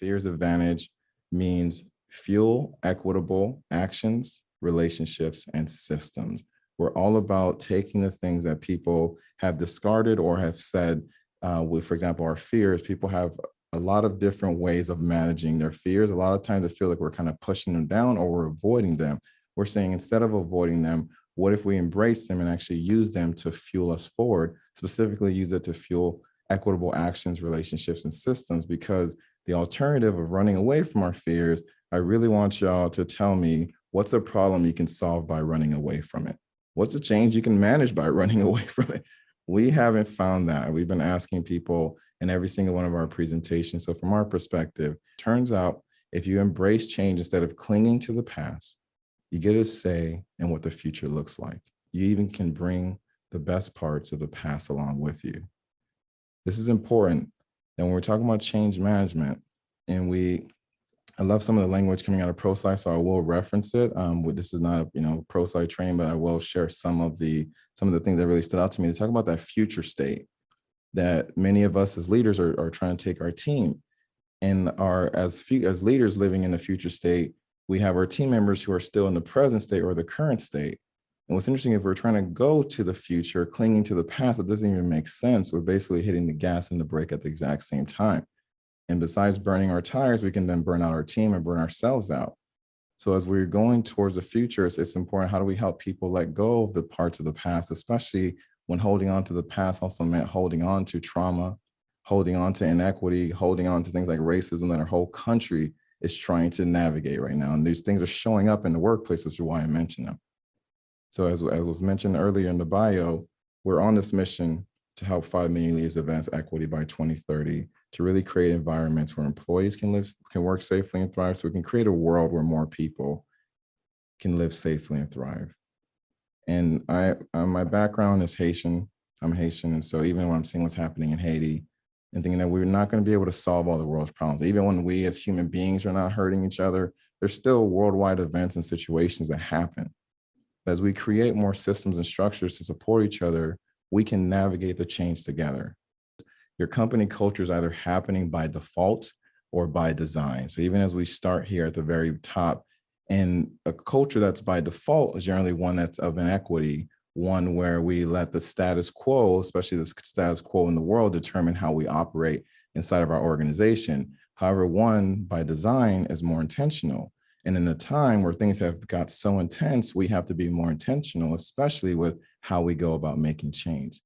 F.E.A.R.S advantage means fuel equitable actions, relationships, and systems. We're all about taking the things that people have discarded or have said, with, for example, our fears. People have a lot of different ways of managing their fears. A lot of times they feel like we're kind of pushing them down or we're avoiding them. We're saying instead of avoiding them, what if we embrace them and actually use them to fuel us forward, specifically use it to fuel equitable actions, relationships, and systems? Because the alternative of running away from our fears, I really want y'all to tell me what's a problem you can solve by running away from it? What's a change you can manage by running away from it? We haven't found that. We've been asking people in every single one of our presentations. So from our perspective, turns out if you embrace change instead of clinging to the past, you get a say in what the future looks like. You even can bring the best parts of the past along with you. This is important. And when we're talking about change management, and I love some of the language coming out of ProSci, so I will reference it. This is not, ProSci training, but I will share some of the things that really stood out to me. They talk about that future state that many of us as leaders are trying to take our team, and as leaders living in the future state, we have our team members who are still in the present state or the current state. And what's interesting, if we're trying to go to the future, clinging to the past, it doesn't even make sense. We're basically hitting the gas and the brake at the exact same time. And besides burning our tires, we can then burn out our team and burn ourselves out. So as we're going towards the future, it's important, how do we help people let go of the parts of the past, especially when holding on to the past also meant holding on to trauma, holding on to inequity, holding on to things like racism that our whole country is trying to navigate right now. And these things are showing up in the workplace, which is why I mentioned them. So as was mentioned earlier in the bio, we're on this mission to help 5 million leaders advance equity by 2030, to really create environments where employees can work safely and thrive, so we can create a world where more people can live safely and thrive. And my background is Haitian. I'm Haitian. And so even when I'm seeing what's happening in Haiti and thinking that we're not going to be able to solve all the world's problems, even when we as human beings are not hurting each other, there's still worldwide events and situations that happen. But as we create more systems and structures to support each other, we can navigate the change together. Your company culture is either happening by default or by design. So even as we start here at the very top, and a culture that's by default is generally one that's of inequity, one where we let the status quo, especially the status quo in the world, determine how we operate inside of our organization. However, one by design is more intentional. And in a time where things have got so intense, we have to be more intentional, especially with how we go about making change.